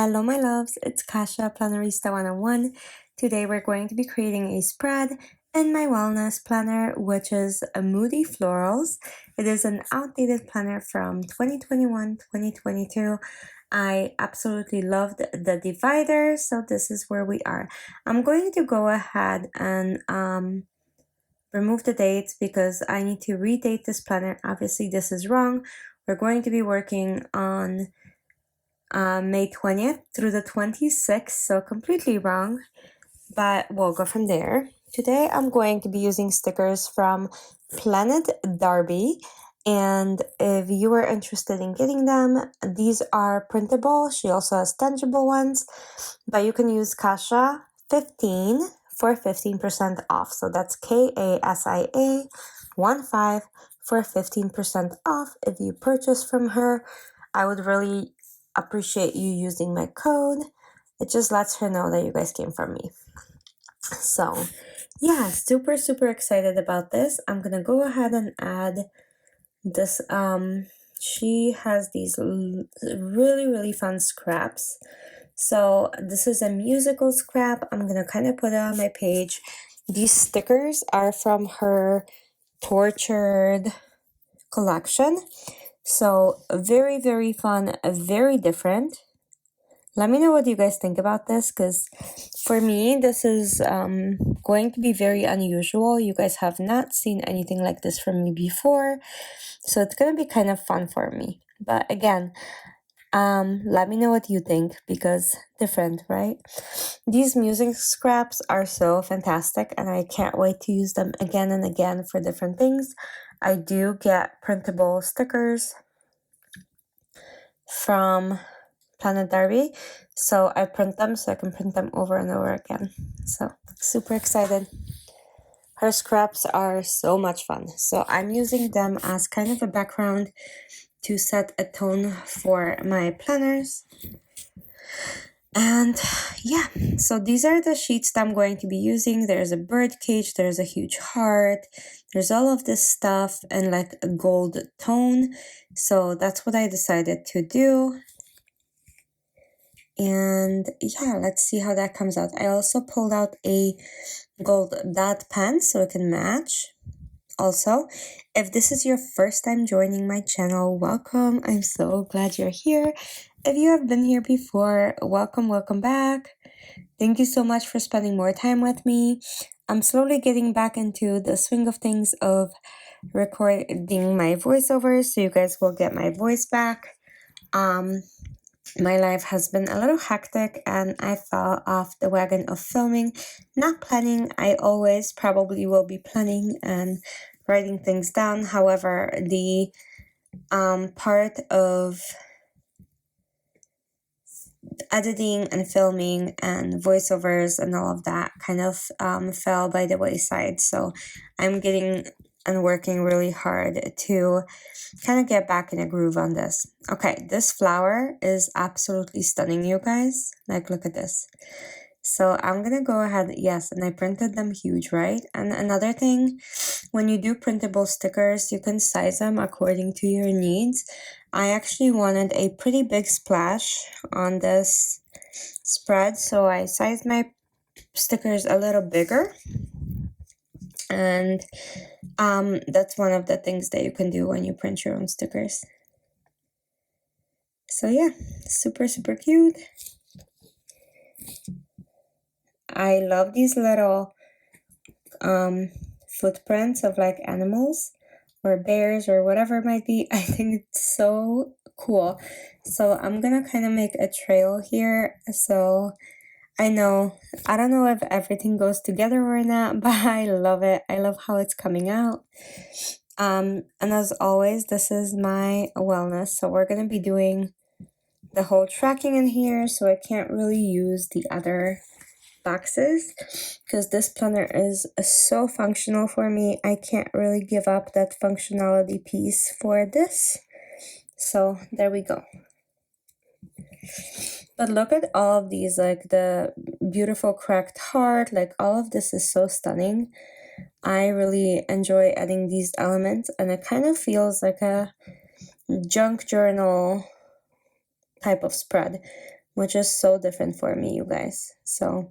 Hello my loves, it's Kasha, Plannerista 101. Today we're going to be creating a spread in my wellness planner, which is a Moody Florals. It is an outdated planner from 2021-2022. I absolutely loved the divider, so this is where we are. I'm going to go ahead and remove the dates because I need to redate this planner. Obviously this is wrong. We're going to be working on May 20th through the 26th, so completely wrong, but we'll go from there. Today I'm going to be using stickers from Planet Darby, and if you are interested in getting them, these are printable. She also has tangible ones, but you can use Kasha 15 for 15% off. So that's KASIA 15 for 15% off if you purchase from her. I would really appreciate you using my code. It just lets her know that you guys came from me. So yeah, super excited about this. I'm gonna go ahead and add this. She has these really fun scraps. So this is a musical scrap. I'm gonna kind of put it on my page. These stickers are from her Tortured collection. So very fun, very different. Let me know what you guys think about this, because for me this is going to be very unusual. You guys have not seen anything like this from me before, so it's gonna be kind of fun for me. But again, let me know what you think, because different, right? These music scraps are so fantastic and I can't wait to use them again and again for different things. I do get printable stickers from Planet Darby, so I print them so I can print them over and over again. So super excited. Her scraps are so much fun, so I'm using them as kind of a background to set a tone for my planners. And yeah, so these are the sheets that I'm going to be using. There's a bird cage, there's a huge heart, there's all of this stuff and like a gold tone. So that's what I decided to do. And yeah, let's see how that comes out. I also pulled out a gold dot pen so it can match. Also, if this is your first time joining my channel, welcome. I'm so glad you're here. If you have been here before, welcome back. Thank you so much for spending more time with me. I'm slowly getting back into the swing of things of recording my voiceovers, so you guys will get my voice back. My life has been a little hectic and I fell off the wagon of filming. Not planning, I always probably will be planning and writing things down. However, the part of editing and filming and voiceovers and all of that kind of fell by the wayside. So I'm getting and working really hard to kind of get back in a groove on this. Okay, this flower is absolutely stunning, you guys. Like, look at this. So I'm gonna go ahead, yes, and I printed them huge, right? And another thing, when you do printable stickers, you can size them according to your needs. I actually wanted a pretty big splash on this spread, so I sized my stickers a little bigger. And that's one of the things that you can do when you print your own stickers. So yeah, super cute. I love these little footprints of like animals or bears or whatever it might be. I think it's so cool. So I'm gonna kind of make a trail here. So I don't know if everything goes together or not, but I love it. I love how it's coming out. And as always, this is my wellness. So we're gonna be doing the whole tracking in here, so I can't really use the other boxes because this planner is so functional for me. I can't really give up that functionality piece for this. So there we go. But look at all of these, like the beautiful cracked heart, like all of this is so stunning. I really enjoy adding these elements, and it kind of feels like a junk journal type of spread. which is so different for me, you guys. So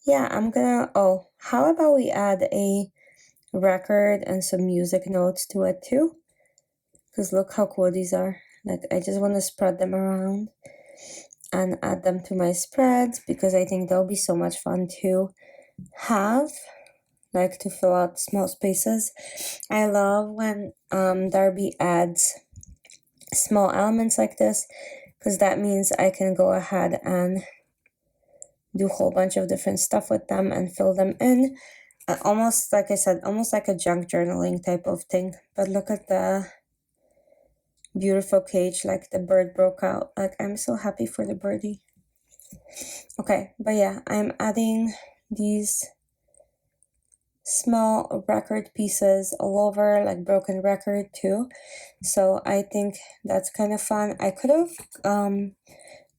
yeah, I'm gonna, oh, how about we add a record and some music notes to it too? Because look how cool these are. Like, I just want to spread them around and add them to my spreads because I think they'll be so much fun to have, like to fill out small spaces. I love when Darby adds small elements like this because that means I can go ahead and do a whole bunch of different stuff with them and fill them in. Almost like I said, almost like a junk journaling type of thing. But look at the beautiful cage, like the bird broke out. Like, I'm so happy for the birdie. Okay, but yeah, I'm adding these small record pieces all over, like broken record too. So I think that's kind of fun. I could have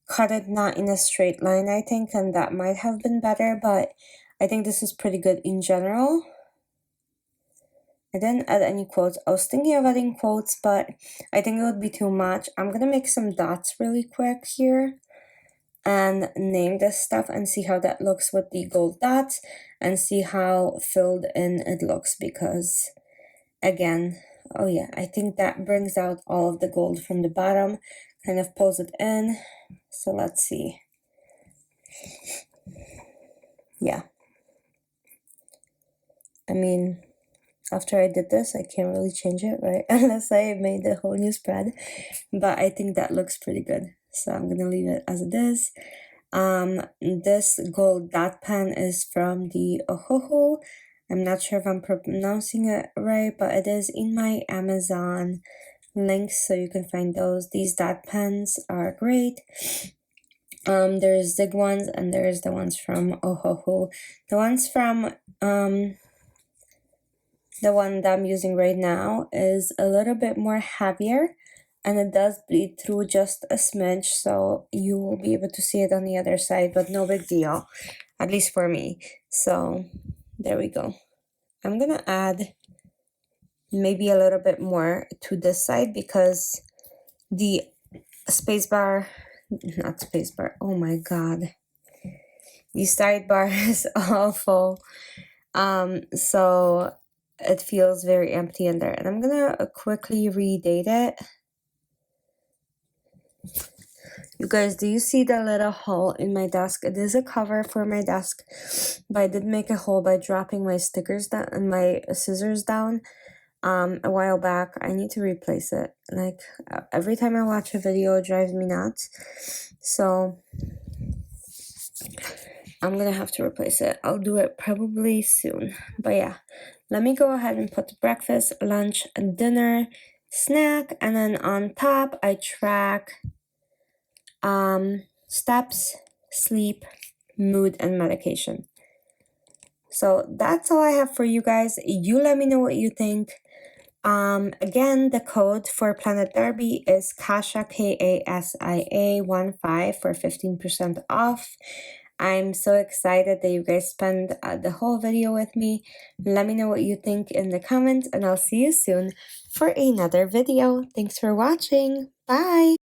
cut it not in a straight line, I think, and that might have been better, but I think this is pretty good in general. I didn't add any quotes. I was thinking of adding quotes, but I think it would be too much. I'm gonna make some dots really quick here and name this stuff and see how that looks with the gold dots and see how filled in it looks, because again, oh yeah, I think that brings out all of the gold from the bottom, kind of pulls it in. So let's see. Yeah. I mean, after I did this, I can't really change it, right? Unless I made a whole new spread. But I think that looks pretty good. So I'm gonna leave it as it is. This gold dot pen is from the Ohoho. I'm not sure if I'm pronouncing it right, but it is in my Amazon links, so you can find those. These dot pens are great. There's Zig ones and there's the ones from Ohoho. The ones from the one that I'm using right now is a little bit more heavier, and it does bleed through just a smidge, so you will be able to see it on the other side, but no big deal, at least for me. So there we go. I'm gonna add maybe a little bit more to this side because the spacebar, not spacebar, oh my god, the sidebar is awful. So it feels very empty in there, and I'm gonna quickly redate it. You guys, do you see the little hole in my desk? It is a cover for my desk, but I did make a hole by dropping my stickers down and my scissors down a while back. I need to replace it. Like, every time I watch a video, it drives me nuts. So I'm gonna have to replace it. I'll do it probably soon. But yeah, let me go ahead and put breakfast, lunch, and dinner, snack, and then on top I track steps, sleep, mood, and medication. So that's all I have for you guys. You let me know what you think. Again, the code for Planet Darby is Kasia, KASIA 15 for 15% off. I'm so excited that you guys spend the whole video with me. Let me know what you think in the comments, and I'll see you soon for another video. Thanks for watching. Bye!